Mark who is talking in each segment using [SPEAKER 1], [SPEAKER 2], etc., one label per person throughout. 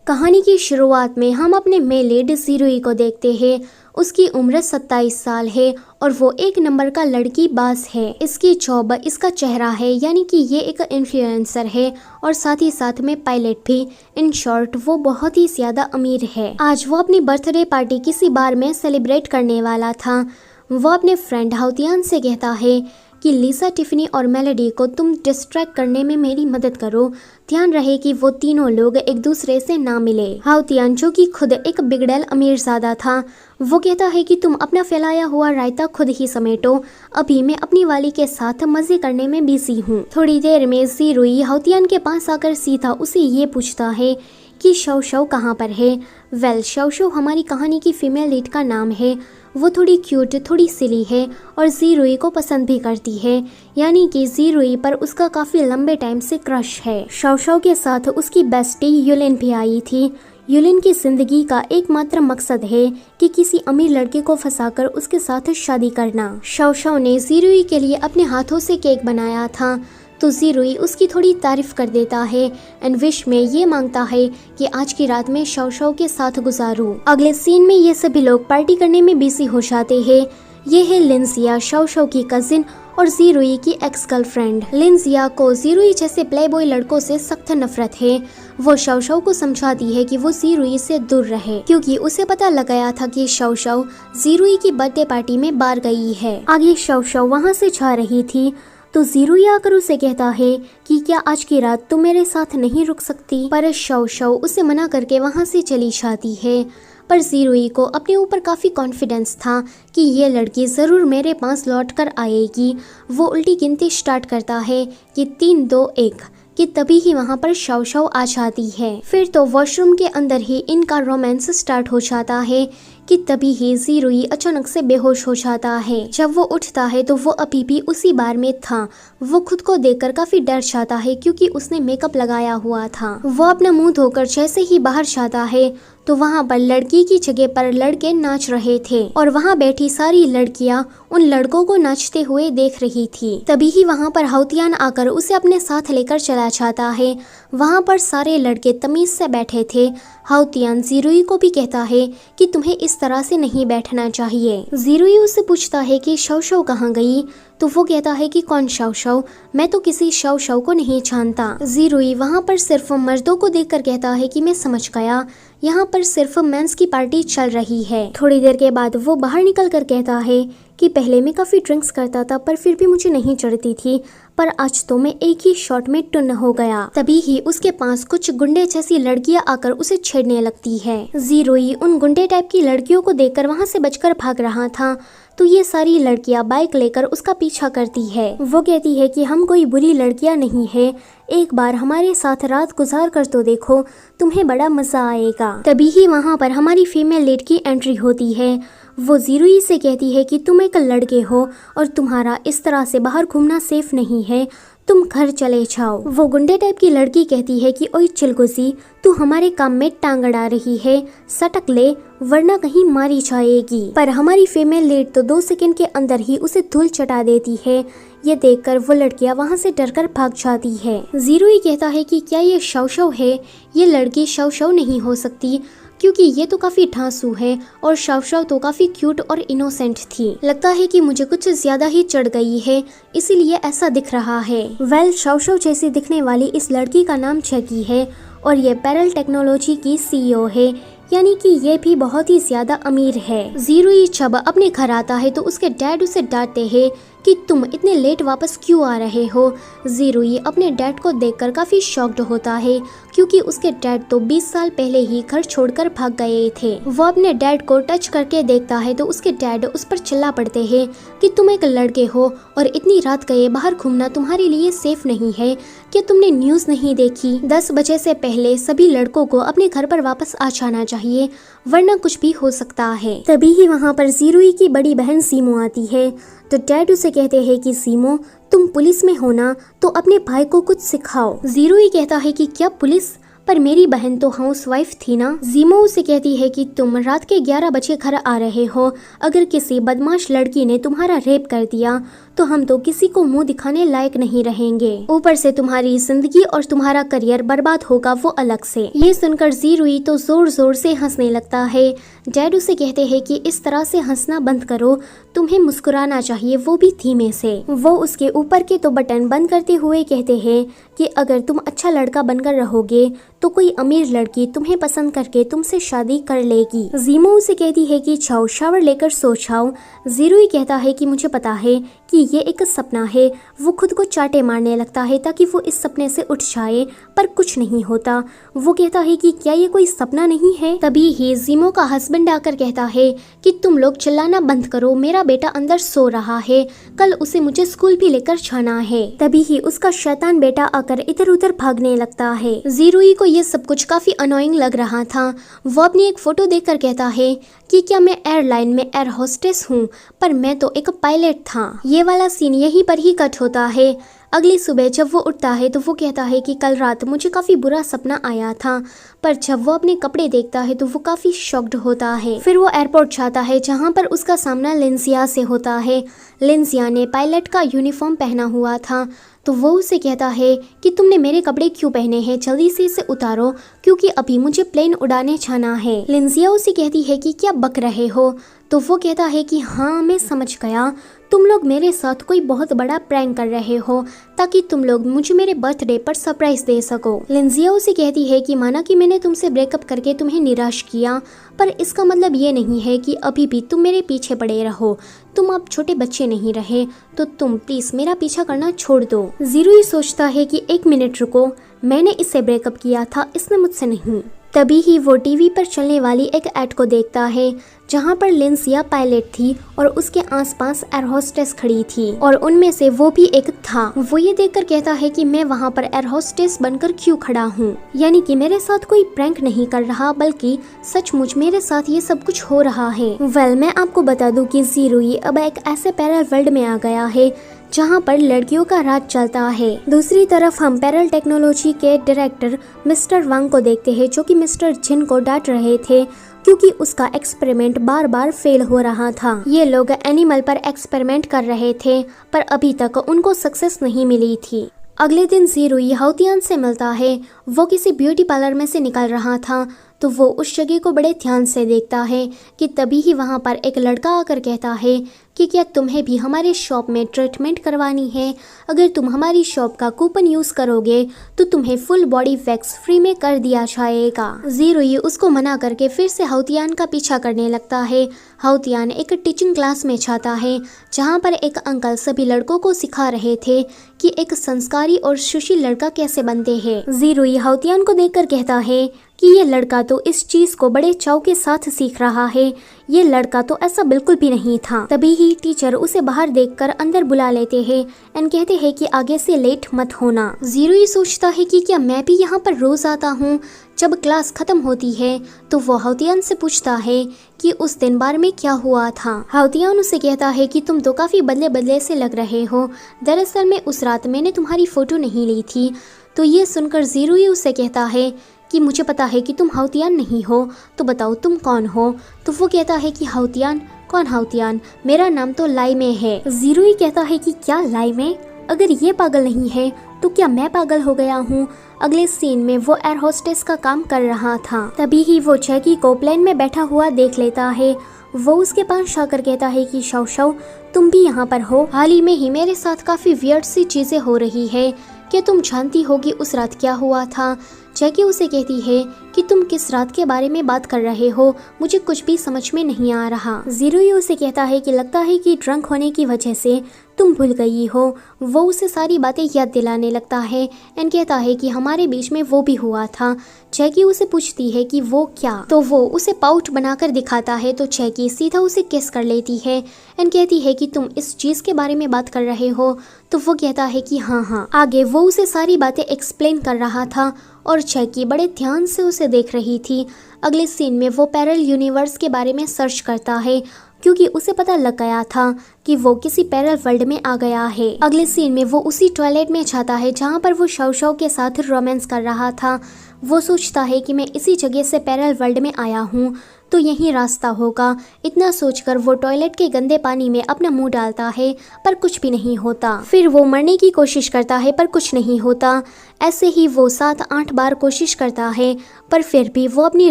[SPEAKER 1] कहानी की शुरुआत में हम अपने मेन लीड ज़ीरुई को देखते हैं। उसकी उम्र 27 साल है और वो एक नंबर का लड़की बाज है। इसकी जॉब इसका चेहरा है, यानी कि ये एक इन्फ्लुएंसर है और साथ ही साथ में पायलट भी। इन शॉर्ट वो बहुत ही ज्यादा अमीर है। आज वो अपनी बर्थडे पार्टी किसी बार में सेलिब्रेट करने वाला था। वो अपने फ्रेंड हाउतियान से कहता है कि लिसा, टिफनी और मेलोडी को तुम डिस्ट्रैक्ट करने में मेरी मदद करो। ध्यान रहे कि वो तीनों लोग एक दूसरे से ना मिले। हाउतियान, जो कि खुद एक बिगड़ैल अमीरजादा था, वो कहता है कि तुम अपना फैलाया हुआ रायता खुद ही समेटो, अभी मैं अपनी वाली के साथ मजे करने में बिजी हूँ। थोड़ी देर में ज़ीरुई हाउतियान के पास आकर सीधा उसे ये पूछता है कि शौ शौ कहाँ पर है। वेल, शौ शौ हमारी कहानी की फीमेल लीड का नाम है। वो थोड़ी क्यूट, थोड़ी सिली है और ज़ीरुई को पसंद भी करती है, यानी कि ज़ीरुई पर उसका काफ़ी लंबे टाइम से क्रश है। शौ शौ के साथ उसकी बेस्टी युलिन भी आई थी। युलिन की जिंदगी का एकमात्र मकसद है कि किसी अमीर लड़के को फंसाकर उसके साथ शादी करना। शौ शौ ने ज़ीरुई के लिए अपने हाथों से केक बनाया था, तो ज़ीरुई उसकी थोड़ी तारीफ कर देता है एंड विश में ये मांगता है कि आज की रात में शौ शौ के साथ गुजारूं। अगले सीन में ये सभी लोग पार्टी करने में बिजी हो जाते हैं। ये है लिंजिया, शौ शौ की कजिन और ज़ीरुई की एक्स गर्लफ्रेंड। लिंजिया को ज़ीरुई जैसे प्लेबॉय लड़कों से सख्त नफरत है। वो शौ शौ को समझाती है कि वो ज़ीरुई से दूर रहे, क्योंकि उसे पता लग गया था कि शौ शौ ज़ीरुई की बर्थडे पार्टी में बाहर गई है। आगे शौ शौ वहाँ से जा रही थी तो ज़ीरुई आकर उसे कहता है कि क्या आज की रात तुम मेरे साथ नहीं रुक सकती, पर शौ शौ उसे मना करके वहाँ से चली जाती है। पर ज़ीरुई को अपने ऊपर काफ़ी कॉन्फिडेंस था कि ये लड़की ज़रूर मेरे पास लौट कर आएगी। वो उल्टी गिनती स्टार्ट करता है कि 3, 2, 1 कि तभी ही वहाँ पर शौ शौ आ जाती है। फिर तो वॉशरूम के अंदर ही इनका रोमांस स्टार्ट हो जाता है कि तभी ही ज़ीरुई अचानक से बेहोश हो जाता है। जब वो उठता है तो वो अभी भी उसी बार में था। वो खुद को देखकर काफी डर जाता है क्योंकि उसने मेकअप लगाया हुआ था। वो अपना मुंह धोकर जैसे ही बाहर जाता है तो वहाँ पर लड़की की जगह पर लड़के नाच रहे थे और वहाँ बैठी सारी लड़कियाँ उन लड़कों को नाचते हुए देख रही थी। तभी ही वहाँ पर हाउतियान आकर उसे अपने साथ लेकर चला जाता है। वहाँ पर सारे लड़के तमीज से बैठे थे। हाउतियान ज़ीरुई को भी कहता है कि तुम्हें इस तरह से नहीं बैठना चाहिए। ज़ीरुई उससे पूछता है कि शौ शौ कहाँ गई, तो वो कहता है कि कौन शौ शौ, मैं तो किसी शौ शौ को नहीं जानता। ज़ीरुई वहाँ पर सिर्फ मर्दों को देखकर कहता है कि मैं समझ गया, यहाँ पर सिर्फ मेंस की पार्टी चल रही है। थोड़ी देर के बाद वो बाहर निकल कर कहता है कि पहले मैं काफ़ी ड्रिंक्स करता था पर फिर भी मुझे नहीं चढ़ती थी, पर आज तो मैं एक ही शॉट में टुन्न हो गया। तभी ही उसके पास कुछ गुंडे जैसी लड़कियां आकर उसे छेड़ने लगती है। ज़ीरुई उन गुंडे टाइप की लड़कियों को देखकर वहां से बचकर भाग रहा था, तो ये सारी लड़कियां बाइक लेकर उसका पीछा करती है। वो कहती है कि हम कोई बुरी लड़कियां नहीं है, एक बार हमारे साथ रात गुजार कर तो देखो, तुम्हें बड़ा मजा आएगा। तभी ही वहाँ पर हमारी फीमेल लीड की एंट्री होती है। वो ज़ीरुई से कहती है कि तुम एक लड़के हो और तुम्हारा इस तरह से बाहर घूमना सेफ नहीं है, तुम घर चले जाओ। वो गुंडे टाइप की लड़की कहती है कि ओए चिलगुजी, तू हमारे काम में टांग अड़ा रही है, सटक ले वरना कहीं मारी जाएगी। पर हमारी फीमेल लीड तो 2 सेकंड के अंदर ही उसे धूल चटा देती है। ये देखकर वो लड़कियां वहां से डरकर भाग जाती है। ज़ीरुई कहता है कि क्या ये शौ शौ है, ये लड़की शौ शौ नहीं हो सकती, क्योंकि ये तो काफी ढांसू है और शौ शौ तो काफी क्यूट और इनोसेंट थी। लगता है कि मुझे कुछ ज्यादा ही चढ़ गई है, इसीलिए ऐसा दिख रहा है। वेल, शौ शौ जैसी दिखने वाली इस लड़की का नाम जैकी है और ये पैरल टेक्नोलॉजी की CEO है, यानी कि ये भी बहुत ही ज्यादा अमीर है। ज़ीरुई जब अपने घर आता है तो उसके डैड उसे डांटते हैं कि तुम इतने लेट वापस क्यों आ रहे हो। ज़ीरुई अपने डैड को देखकर काफ़ी शॉक्ड होता है, क्योंकि उसके डैड तो 20 साल पहले ही घर छोड़कर भाग गए थे। वो अपने डैड को टच करके देखता है तो उसके डैड उस पर चिल्ला पड़ते हैं कि तुम एक लड़के हो और इतनी रात गए बाहर घूमना तुम्हारे लिए सेफ नहीं है। क्या तुमने न्यूज़ नहीं देखी? 10 बजे से पहले सभी लड़कों को अपने घर पर वापस आ जाना चाहिए, वरना कुछ भी हो सकता है। तभी ही वहाँ पर ज़ीरुई की बड़ी बहन सीमो आती है, तो डैड उसे कहते हैं कि सीमो, तुम पुलिस में हो ना, तो अपने भाई को कुछ सिखाओ। ज़ीरुई कहता है कि क्या पुलिस, पर मेरी बहन तो हाउसवाइफ थी ना। जीमो उसे कहती है कि तुम रात के 11 बजे घर आ रहे हो, अगर किसी बदमाश लड़की ने तुम्हारा रेप कर दिया तो हम तो किसी को मुंह दिखाने लायक नहीं रहेंगे। ऊपर से तुम्हारी जिंदगी और तुम्हारा करियर बर्बाद होगा वो अलग से। ये सुनकर ज़ीरुई तो जोर जोर से हंसने लगता है। डैड उसे कहते हैं कि इस तरह से हंसना बंद करो, तुम्हें मुस्कुराना चाहिए, वो भी धीमे से। वो उसके ऊपर के तो बटन बंद करते हुए कहते हैं कि अगर तुम अच्छा लड़का बनकर रहोगे तो कोई अमीर लड़की तुम्हें पसंद करके तुमसे शादी कर लेगी। जीमो उसे कहती है कि जाओ शावर लेकर सो जाओ। ज़ीरुई कहता है कि मुझे पता है कि ये एक सपना है। वो खुद को चाटे मारने लगता है ताकि वो इस सपने से उठ जाए, पर कुछ नहीं होता। वो कहता है कि क्या ये कोई सपना नहीं है। तभी ही जीमो का हस्बैंड आकर कहता है कि तुम लोग चिल्लाना बंद करो, मेरा बेटा अंदर सो रहा है, कल उसे मुझे स्कूल भी लेकर जाना है। तभी ही उसका शैतान बेटा आकर इधर उधर भागने लगता है। ज़ीरुई को ये सब कुछ काफी अनोइंग लग रहा था। वो अपनी एक फोटो देखकर कहता है कि क्या मैं एयरलाइन में एयर होस्टेस हूँ, पर मैं तो एक पायलट था। ये वाला सीन यहीं पर ही कट होता है। अगली सुबह जब वो उठता है तो वो कहता है कि कल रात मुझे काफ़ी बुरा सपना आया था, पर जब वो अपने कपड़े देखता है तो वो काफ़ी शॉक्ड होता है। फिर वो एयरपोर्ट जाता है जहाँ पर उसका सामना लिंसिया से होता है। लिंसिया ने पायलट का यूनिफॉर्म पहना हुआ था, तो वो उसे कहता है कि तुमने मेरे कपड़े क्यों पहने हैं, जल्दी से इसे उतारो क्योंकि अभी मुझे प्लेन उड़ाने जाना है। लिंसिया उसे कहती है कि क्या बक रहे हो, तो वो कहता है कि हाँ मैं समझ गया, तुम लोग मेरे साथ कोई बहुत बड़ा प्रैंक कर रहे हो ताकि तुम लोग मुझे मेरे बर्थडे पर सरप्राइज दे सको। लिंसिया उसे कहती है कि माना कि मैंने तुमसे ब्रेकअप करके तुम्हें निराश किया, पर इसका मतलब ये नहीं है कि अभी भी तुम मेरे पीछे पड़े रहो। तुम अब छोटे बच्चे नहीं रहे, तो तुम प्लीज मेरा पीछा करना छोड़ दो। ज़ीरुई सोचता है कि एक मिनट रुको, मैंने इससे ब्रेकअप किया था, इसने मुझसे नहीं। तभी ही वो टीवी पर चलने वाली एक ऐड को देखता है जहाँ पर लिंसिया पायलट थी और उसके आसपास एयर होस्टेस खड़ी थी और उनमें से वो भी एक था। वो ये देखकर कहता है कि मैं वहाँ पर एयर होस्टेस बनकर क्यों खड़ा हूँ, यानी कि मेरे साथ कोई प्रैंक नहीं कर रहा बल्कि सचमुच मेरे साथ ये सब कुछ हो रहा है। वेल मैं आपको बता दूं कि ज़ीरुई अब एक ऐसे पैरल वर्ल्ड में आ गया है जहाँ पर लड़कियों का राज चलता है। दूसरी तरफ हम पैरल टेक्नोलॉजी के डायरेक्टर मिस्टर वांग को देखते हैं जो कि मिस्टर जिन को डांट रहे थे क्योंकि उसका एक्सपेरिमेंट बार बार फेल हो रहा था। ये लोग एनिमल पर एक्सपेरिमेंट कर रहे थे पर अभी तक उनको सक्सेस नहीं मिली थी। अगले दिन ज़ीरुई हाउतियान से मिलता है। वो किसी ब्यूटी पार्लर में से निकल रहा था तो वो उस जगह को बड़े ध्यान से देखता है कि तभी ही वहाँ पर एक लड़का आकर कहता है कि क्या तुम्हें भी हमारे शॉप में ट्रीटमेंट करवानी है, अगर तुम हमारी शॉप का कूपन यूज़ करोगे तो तुम्हें फुल बॉडी वैक्स फ्री में कर दिया जाएगा। ज़ीरुई उसको मना करके फिर से हाउतियान का पीछा करने लगता है। हाउतियान एक टीचिंग क्लास में जाता है जहाँ पर एक अंकल सभी लड़कों को सिखा रहे थे कि एक संस्कारी और सुशील लड़का कैसे बनते हैं। ज़ीरुई हाउतियान को देखकर कहता है कि ये लड़का तो इस चीज को बड़े चाव के साथ सीख रहा है, ये लड़का तो ऐसा बिल्कुल भी नहीं था। तभी ही टीचर उसे बाहर देखकर अंदर बुला लेते हैं एंड कहते हैं कि आगे से लेट मत होना। ज़ीरुई सोचता है कि क्या मैं भी यहाँ पर रोज आता हूँ। जब क्लास खत्म होती है तो वो हाउतियान से पूछता है कि उस दिन बार में क्या हुआ था। हाउतियान उसे कहता है कि तुम तो काफी बदले बदले से लग रहे हो, दरअसल में उस रात मैंने तुम्हारी फोटो नहीं ली थी। तो ये सुनकर ज़ीरुई उसे कहता है कि मुझे पता है कि तुम हाउतियान नहीं हो, तो बताओ तुम कौन हो। तो वो कहता है कि हाउतियान? कौन हाउतियान? मेरा नाम तो लाइमे है। ज़ीरुई कहता है कि क्या लाइमे? अगर ये पागल नहीं है तो क्या मैं पागल हो गया हूँ। अगले सीन में वो एयर होस्टेस का काम कर रहा था। तभी ही वो जैकी को प्लेन में बैठा हुआ देख लेता है। वो उसके पास जाकर कहता है कि शाओ शाओ तुम भी यहाँ पर हो, हाल ही में ही मेरे साथ काफी वियर्ड सी चीजें हो रही है, क्या तुम जानती होगी उस रात क्या हुआ था। जैकी उसे कहती है कि तुम किस रात के बारे में बात कर रहे हो, मुझे कुछ भी समझ में नहीं आ रहा। ज़ीरुई उसे कहता है कि लगता है कि ड्रंक होने की वजह से तुम भूल गई हो। वो उसे सारी बातें याद दिलाने लगता है एंड कहता है कि हमारे बीच में वो भी हुआ था। जैकी उसे पूछती है कि वो क्या, तो वो उसे पाउच बनाकर दिखाता है। तो जैकी सीधा उसे किस कर लेती है एंड कहती है कि तुम इस चीज के बारे में बात कर रहे हो। तो वो कहता है कि हाँ। आगे वो उसे सारी बातें एक्सप्लेन कर रहा था और जैकी बड़े ध्यान से उसे देख रही थी। अगले सीन में वो पैरल यूनिवर्स के बारे में सर्च करता है क्योंकि उसे पता लग गया था कि वो किसी पैरल वर्ल्ड में आ गया है। अगले सीन में वो उसी टॉयलेट में जाता है जहाँ पर वो शाओ शाओ के साथ रोमांस कर रहा था। वो सोचता है कि मैं इसी जगह से पैरल वर्ल्ड में आया हूँ। तो यही रास्ता होगा। इतना सोचकर वो टॉयलेट के गंदे पानी में अपना मुंह डालता है पर कुछ भी नहीं होता। फिर वो मरने की कोशिश करता है पर कुछ नहीं होता। ऐसे ही वो 7-8 बार कोशिश करता है पर फिर भी वो अपनी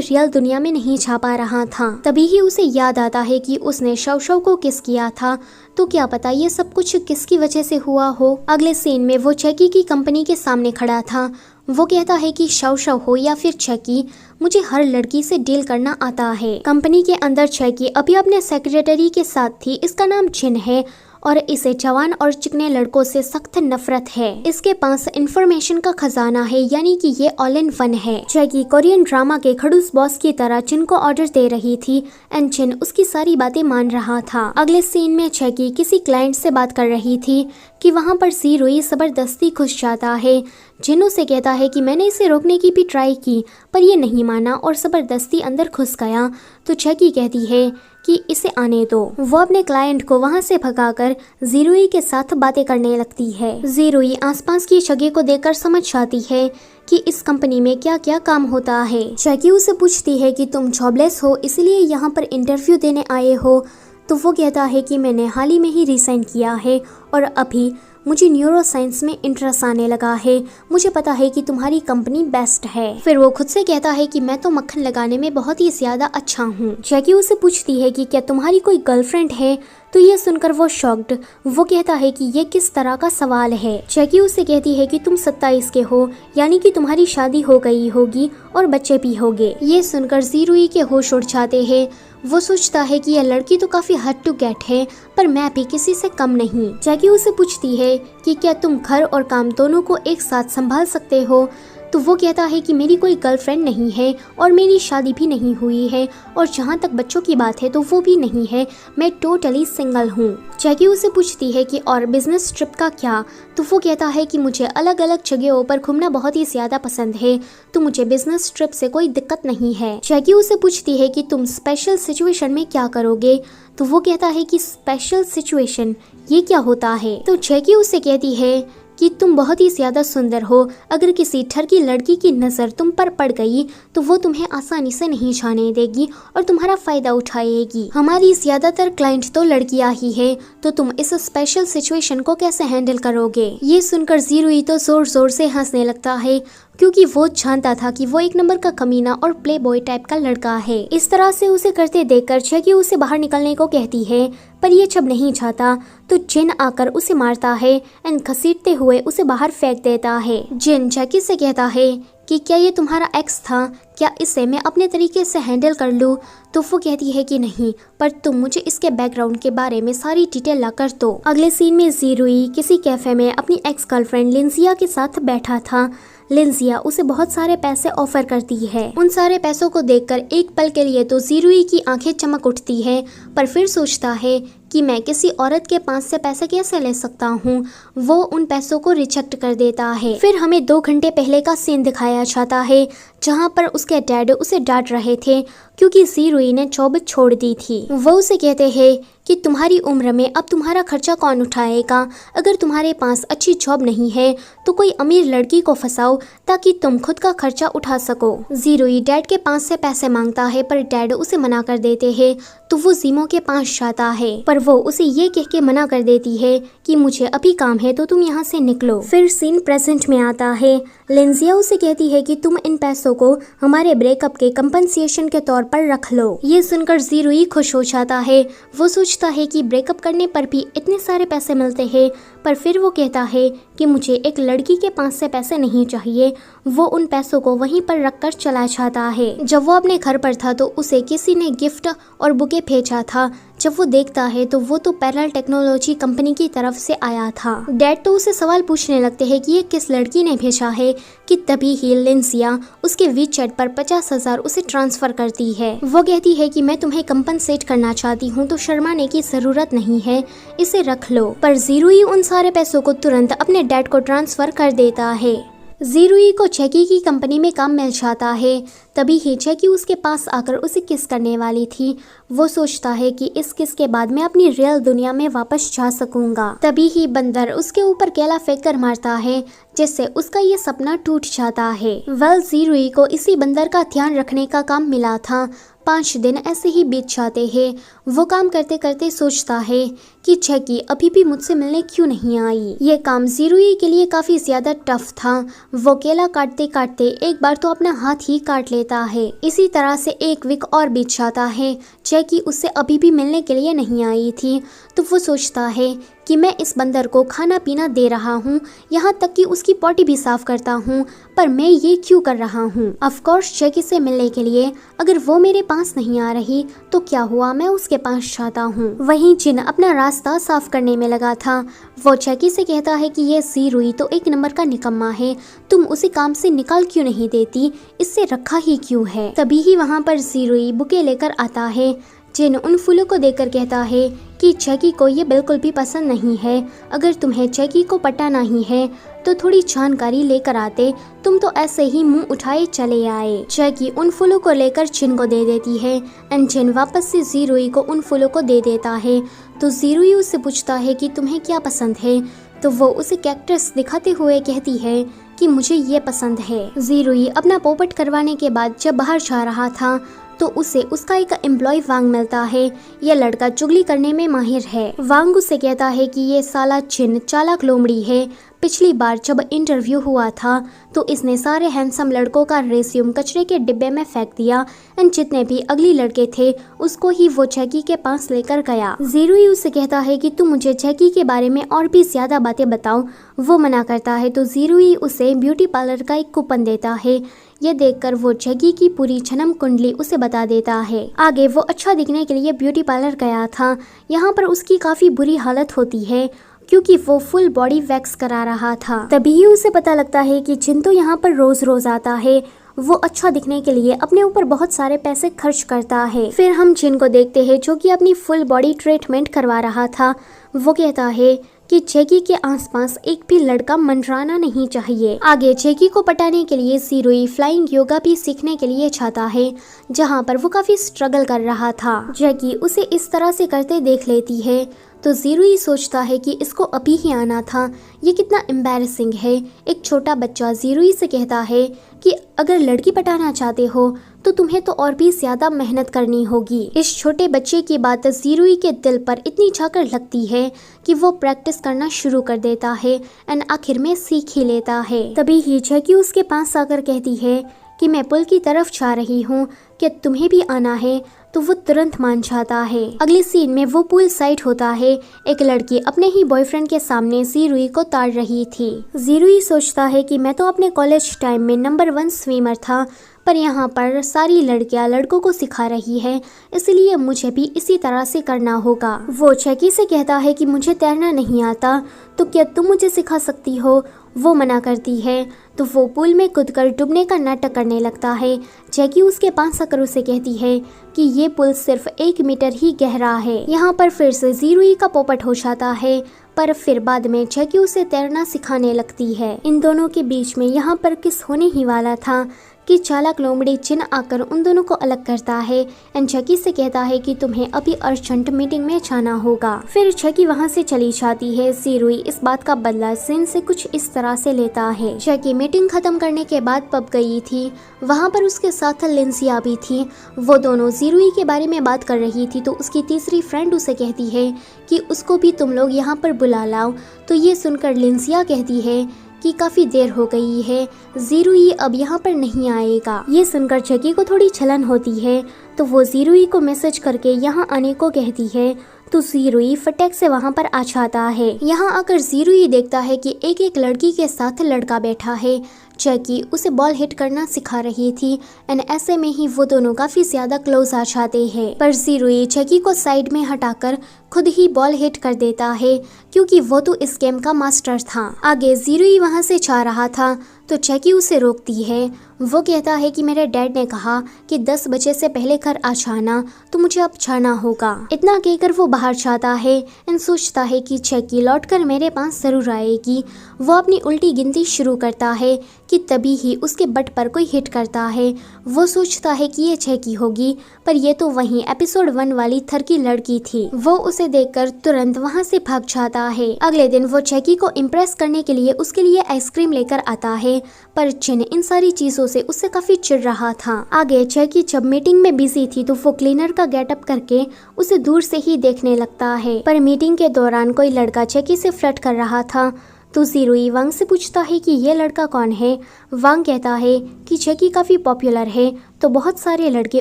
[SPEAKER 1] रियल दुनिया में नहीं जा पा रहा था। तभी ही उसे याद आता है कि उसने शव को किस किया था, तो क्या पता ये सब कुछ किसकी वजह से हुआ हो। अगले सीन में वो चैकी की कंपनी के सामने खड़ा था। वो कहता है कि शव हो या फिर चैकी, मुझे हर लड़की से डील करना आता है। कंपनी के अंदर चैकी अभी अपने सेक्रेटरी के साथ थी। इसका नाम जिन है और इसे जवान और चिकने लड़कों से सख्त नफरत है। इसके पास इंफॉर्मेशन का खजाना है, यानी कि ये ऑल इन वन है। चैकी कोरियन ड्रामा के खड़ूस बॉस की तरह जिन को ऑर्डर दे रही थी एंड जिन उसकी सारी बातें मान रहा था। अगले सीन में चैकी किसी क्लाइंट से बात कर रही थी कि वहाँ पर ज़ीरोई जबरदस्ती घुस जाता है। जिन उसे कहता है कि मैंने इसे रोकने की भी ट्राई की पर ये नहीं माना और जबरदस्ती अंदर घुस गया। तो चैकी कहती है कि इसे आने दो। वो अपने क्लाइंट को वहाँ से भगाकर ज़ीरोई के साथ बातें करने लगती है। ज़ीरोई आसपास की जगह को देखकर समझ जाती है कि इस कंपनी में क्या क्या काम होता है। चैकी उसे पूछती है कि तुम जॉबलेस हो इसलिए यहाँ पर इंटरव्यू देने आए हो। तो वो कहता है कि मैंने हाल ही में ही रिजाइन किया है और अभी मुझे न्यूरो साइंस में इंटरेस्ट आने लगा है। मुझे पता है कि तुम्हारी कंपनी बेस्ट है। फिर वो खुद से कहता है कि मैं तो मक्खन लगाने में बहुत ही ज्यादा अच्छा हूँ। चैकी उसे पूछती है कि क्या तुम्हारी कोई गर्लफ्रेंड है, तो ये सुनकर वो शॉक्ड। वो कहता है कि ये किस तरह का सवाल है। चैकी उससे कहती है कि तुम 27 के हो, यानी कि तुम्हारी शादी हो गई होगी और बच्चे भी होंगे। ये सुनकर ज़ीरोई के होश उड़ जाते हैं। वो सोचता है कि यह लड़की तो काफी हट टू गेट है पर मैं भी किसी से कम नहीं। चैकी उसे पूछती है कि क्या तुम घर और काम दोनों को एक साथ संभाल सकते हो। तो वो कहता है कि मेरी कोई गर्लफ्रेंड नहीं है और मेरी शादी भी नहीं हुई है और जहाँ तक बच्चों की बात है तो वो भी नहीं है, मैं टोटली सिंगल हूँ। चैकी उसे पूछती है कि और बिजनेस ट्रिप का क्या। तो वो कहता है कि मुझे अलग अलग जगहों पर घूमना बहुत ही ज्यादा पसंद है, तो मुझे बिजनेस ट्रिप से कोई दिक्कत नहीं है। चैकी उसे पूछती है कि तुम स्पेशल सिचुएशन में क्या करोगे। तो वो कहता है कि स्पेशल सिचुएशन ये क्या होता है। तो चैकी उसे कहती है कि तुम बहुत ही ज्यादा सुंदर हो। अगर किसी ठर की लड़की की नज़र तुम पर पड़ गई तो वो तुम्हें आसानी से नहीं जाने देगी और तुम्हारा फायदा उठाएगी। हमारी ज्यादातर क्लाइंट तो लड़कियां ही है, तो तुम इस स्पेशल सिचुएशन को कैसे हैंडल करोगे। ये सुनकर ज़ीरोई तो जोर जोर से हंसने लगता है क्योंकि वो जानता था कि वो एक नंबर का कमीना और प्ले बॉय टाइप का लड़का है। इस तरह से उसे करते देखकर चैकी उसे बाहर निकलने को कहती है पर ये जब नहीं चाहता तो जिन आकर उसे मारता है एंड घसीटते हुए उसे बाहर फेंक देता है। जिन चैकी से कहता है कि क्या ये तुम्हारा एक्स था, क्या इसे मैं अपने तरीके से हैंडल कर लूँ। तो वो कहती है कि नहीं, पर तुम मुझे इसके बैकग्राउंड के बारे में सारी डिटेल ला कर दो। अगले सीन में ज़ीरोई किसी कैफे में अपनी एक्स गर्लफ्रेंड लिंजिया के साथ बैठा था। लिंजिया उसे बहुत सारे पैसे ऑफर करती है। उन सारे पैसों को देखकर एक पल के लिए तो ज़ीरोई की आंखें चमक उठती है, पर फिर सोचता है कि मैं किसी औरत के पास से पैसे कैसे ले सकता हूँ। वो उन पैसों को रिजेक्ट कर देता है। फिर हमें 2 घंटे पहले का सीन दिखाया जाता है जहाँ पर उसके डैड उसे डांट रहे थे क्योंकि ज़ीरोई ने जॉब छोड़ दी थी। वो उसे कहते हैं कि तुम्हारी उम्र में अब तुम्हारा खर्चा कौन उठाएगा। अगर तुम्हारे पास अच्छी जॉब नहीं है तो कोई अमीर लड़की को फंसाओ ताकि तुम खुद का खर्चा उठा सको। ज़ीरोई डैड के पास से पैसे मांगता है पर डैड उसे मना कर देते हैं। तो वो जीमो के पास जाता है पर वो उसे ये कह के मना कर देती है कि मुझे अभी काम है तो तुम यहाँ से निकलो। फिर सीन प्रेजेंट में आता है। लिंजिया उसे कहती है कि तुम इन पैसों को हमारे ब्रेकअप के कंपनसेशन के तौर पर रख लो। ये सुनकर ज़ीरोई खुश हो जाता है। वो सोचता है कि ब्रेकअप करने पर भी इतने सारे पैसे मिलते हैं, पर फिर वो कहता है कि मुझे एक लड़की के पास से पैसे नहीं चाहिए। वो उन पैसों को वहीं पर रखकर चला जाता है। जब वो अपने घर पर था तो उसे किसी ने गिफ्ट और बुके भेजा था। जब वो देखता है तो वो तो पैरल टेक्नोलॉजी कंपनी की तरफ से आया था। डैड तो उसे सवाल पूछने लगते हैं कि ये किस लड़की ने भेजा है कि तभी ही लिंजिया उसके वीचैट पर 50,000 उसे ट्रांसफर करती है। वो कहती है कि मैं तुम्हें कंपनसेट करना चाहती हूँ तो शर्माने की जरूरत नहीं है, इसे रख लो। पर ज़ीरोई उन सारे पैसों को तुरंत अपने डैड को ट्रांसफर कर देता है। ज़ीरोई को चैकी की कंपनी में काम मिल जाता है। तभी ही चैकी उसके पास आकर उसे किस करने वाली थी। वो सोचता है कि इस किस के बाद मैं अपनी रियल दुनिया में वापस जा सकूंगा। तभी ही बंदर उसके ऊपर केला फेंक कर मारता है जिससे उसका ये सपना टूट जाता है। ज़ीरोई को इसी बंदर का ध्यान रखने का काम मिला था। 5 दिन ऐसे ही बीत जाते हैं। वो काम करते करते सोचता है कि जैकी अभी भी मुझसे मिलने क्यों नहीं आई। ये काम ज़ीरुई के लिए काफ़ी ज़्यादा टफ था। वो केला काटते काटते एक बार तो अपना हाथ ही काट लेता है। इसी तरह से 1 वीक और बीत जाता है। जैकी उससे अभी भी मिलने के लिए नहीं आई थी। तो वो सोचता है कि मैं इस बंदर को खाना पीना दे रहा हूँ, यहाँ तक कि उसकी पॉटी भी साफ करता हूँ, पर मैं ये क्यों कर रहा हूँ। ऑफकोर्स जैकी से मिलने के लिए अगर वो मेरे पास नहीं आ रही तो क्या हुआ, मैं उसके पास जाता हूँ। वहीं जिन अपना रास्ता साफ करने में लगा था, वो जैकी से कहता है कि ये ज़ीरुई तो 1 नंबर का निकम्मा है, तुम उसे काम से निकाल क्यों नहीं देती, इससे रखा ही क्यों है। तभी ही वहाँ पर ज़ीरुई बुके लेकर आता है। जिन उन फूलों को देखकर कहता है कि जैकी को ये बिल्कुल भी पसंद नहीं है। अगर तुम्हें जैकी को पटाना ही है तो थोड़ी जानकारी लेकर आते, तुम तो ऐसे ही मुंह उठाए चले आए। जैकी उन फूलों को लेकर जिन को दे देती है एंड जिन वापस से ज़ीरुई को उन फूलों को दे देता है। तो ज़ीरुई उससे पूछता है कि तुम्हें क्या पसंद है, तो वो उसे कैक्टस दिखाते हुए कहती है कि मुझे ये पसंद है। ज़ीरुई अपना पोपट करवाने के बाद जब बाहर जा रहा था तो उसे उसका एक एम्प्लॉय वांग मिलता है। यह लड़का चुगली करने में माहिर है। वांग उससे कहता है कि ये साला जिन चालाक लोमड़ी है। पिछली बार जब इंटरव्यू हुआ था तो इसने सारे हैंडसम लड़कों का रेज्यूम कचरे के डिब्बे में फेंक दिया एंड जितने भी अगली लड़के थे उसको ही वो जैकी के पास लेकर गया। ज़ीरुई उससे कहता है कि तुम मुझे जैकी के बारे में और भी ज्यादा बातें बताओ। वो मना करता है तो ज़ीरुई उसे ब्यूटी पार्लर का एक कूपन देता है। ये देखकर वो जैकी की पूरी जन्म कुंडली उसे बता देता है। आगे वो अच्छा दिखने के लिए ब्यूटी पार्लर गया था। यहाँ पर उसकी काफी बुरी हालत होती है क्योंकि वो फुल बॉडी वैक्स करा रहा था। तभी उसे पता लगता है कि जिन तो यहाँ पर रोज रोज आता है। वो अच्छा दिखने के लिए अपने ऊपर बहुत सारे पैसे खर्च करता है। फिर हम जिन को देखते हैं जो कि अपनी फुल बॉडी ट्रीटमेंट करवा रहा था। वो कहता है कि जैकी के आसपास एक भी लड़का मंडराना नहीं चाहिए। आगे जैकी को पटाने के लिए ज़ीरुई फ्लाइंग योगा भी सीखने के लिए चाहता है, जहाँ पर वो काफी स्ट्रगल कर रहा था। जैकी उसे इस तरह से करते देख लेती है तो ज़ीरुई सोचता है कि इसको अभी ही आना था, ये कितना एम्बैरेसिंग है। एक छोटा बच्चा ज़ीरुई से कहता है कि अगर लड़की पटाना चाहते हो तो तुम्हें तो और भी ज्यादा मेहनत करनी होगी। इस छोटे बच्चे की बात ज़ीरुई के दिल पर इतनी जाकर लगती है कि वो प्रैक्टिस करना शुरू कर देता है एंड आखिर में सीख ही लेता है। तभी ही जैकी उसके पास आकर कहती है कि मैं पुल की तरफ जा रही हूँ, क्या तुम्हें भी आना है। तो वो तुरंत मान जाता है। अगले सीन में वो पूल साइड होता है। एक लड़की अपने ही बॉयफ्रेंड के सामने ज़ीरुई को ताड़ रही थी। ज़ीरुई सोचता है कि मैं तो अपने कॉलेज टाइम में नंबर 1 स्विमर था, पर यहाँ पर सारी लड़कियाँ लड़कों को सिखा रही है, इसलिए मुझे भी इसी तरह से करना होगा। वो जैकी से कहता है कि मुझे तैरना नहीं आता, तो क्या तुम मुझे सिखा सकती हो। वो मना करती है तो वो पूल में कूदकर डूबने का नाटक करने लगता है। जैकी उसके पास आकर उसे कहती है कि ये पुल सिर्फ 1 मीटर ही गहरा है। यहाँ पर फिर से ज़ीरुई का पोपट हो जाता है, पर फिर बाद में जैकी उसे तैरना सिखाने लगती है। इन दोनों के बीच में यहाँ पर किस होने ही वाला था कि चालाक लोमड़ी जिन आकर उन दोनों को अलग करता है एंड जैकी से कहता है कि तुम्हें अभी अर्जेंट मीटिंग में जाना होगा। फिर जैकी वहाँ से चली जाती है। ज़ीरुई इस बात का बदला जिन से कुछ इस तरह से लेता है। जैकी मीटिंग खत्म करने के बाद पब गई थी। वहाँ पर उसके साथ लिंसिया भी थी। वो दोनों ज़ीरुई के बारे में बात कर रही थी तो उसकी तीसरी फ्रेंड उसे कहती है कि उसको भी तुम लोग यहाँ पर बुला लाओ। तो ये सुनकर लिंसिया कहती है कि काफी देर हो गई है, ज़ीरुई अब यहाँ पर नहीं आएगा। ये सुनकर जैकी को थोड़ी जलन होती है तो वो ज़ीरुई को मैसेज करके यहाँ आने को कहती है। तो ज़ीरुई फटाक से वहाँ पर आ जाता है। यहाँ आकर ज़ीरुई देखता है कि एक एक लड़की के साथ लड़का बैठा है। जैकी उसे बॉल हिट करना सिखा रही थी एंड ऐसे में ही वो दोनों काफी ज्यादा क्लोज आ जाते हैं। पर ज़ीरुई जैकी को साइड में हटाकर खुद ही बॉल हिट कर देता है क्योंकि वो तो इस गेम का मास्टर था। आगे ज़ीरुई वहाँ से जा रहा था तो जैकी उसे रोकती है। वो कहता है कि मेरे डैड ने कहा कि 10 बजे से पहले घर आ जाना, तो मुझे अब जाना होगा। इतना कहकर वो बाहर जाता है एंड सोचता है कि जैकी लौटकर मेरे पास जरूर आएगी। वो अपनी उल्टी गिनती शुरू करता है कि तभी ही उसके बट पर कोई हिट करता है। वो सोचता है कि ये चेकी होगी, पर ये तो वहीं एपिसोड 1 वाली थर की लड़की थी। वो उसे देखकर तुरंत वहाँ से भाग जाता है। अगले दिन वो चेकी को इम्प्रेस करने के लिए उसके लिए आइसक्रीम लेकर आता है, पर चिन इन सारी चीजों से उससे काफी चिढ़ रहा था। आगे चेकी जब मीटिंग में बिजी थी तो वो क्लीनर का गेटअप करके उसे दूर से ही देखने लगता है, पर मीटिंग के दौरान कोई लड़का चेकी से फ्लर्ट कर रहा था। तो जीरुई वांग से पूछता है कि ये लड़का कौन है। वांग कहता है कि चेकी काफी पॉपुलर है तो बहुत सारे लड़के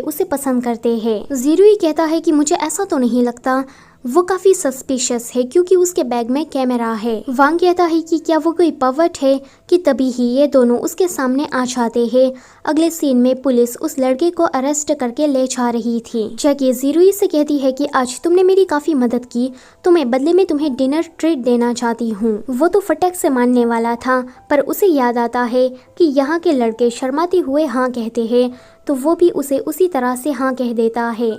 [SPEAKER 1] उसे पसंद करते हैं। जीरुई कहता है कि मुझे ऐसा तो नहीं लगता, वो काफी सस्पिशियस है क्योंकि उसके बैग में कैमरा है। वांग कहता है कि क्या वो कोई पर्वर्ट है, कि तभी ही ये दोनों उसके सामने आ जाते हैं। अगले सीन में पुलिस उस लड़के को अरेस्ट करके ले जा रही थी। चेकी जीरुई से कहती है कि आज तुमने मेरी काफी मदद की तो मैं बदले में तुम्हें डिनर ट्रीट देना चाहती हूँ। वो तो फटक से मानने वाला था, पर उसे याद आता है कि यहाँ के लड़के शर्माते हुए हाँ कहते हैं, तो वो भी उसे उसी तरह से हाँ कह देता है।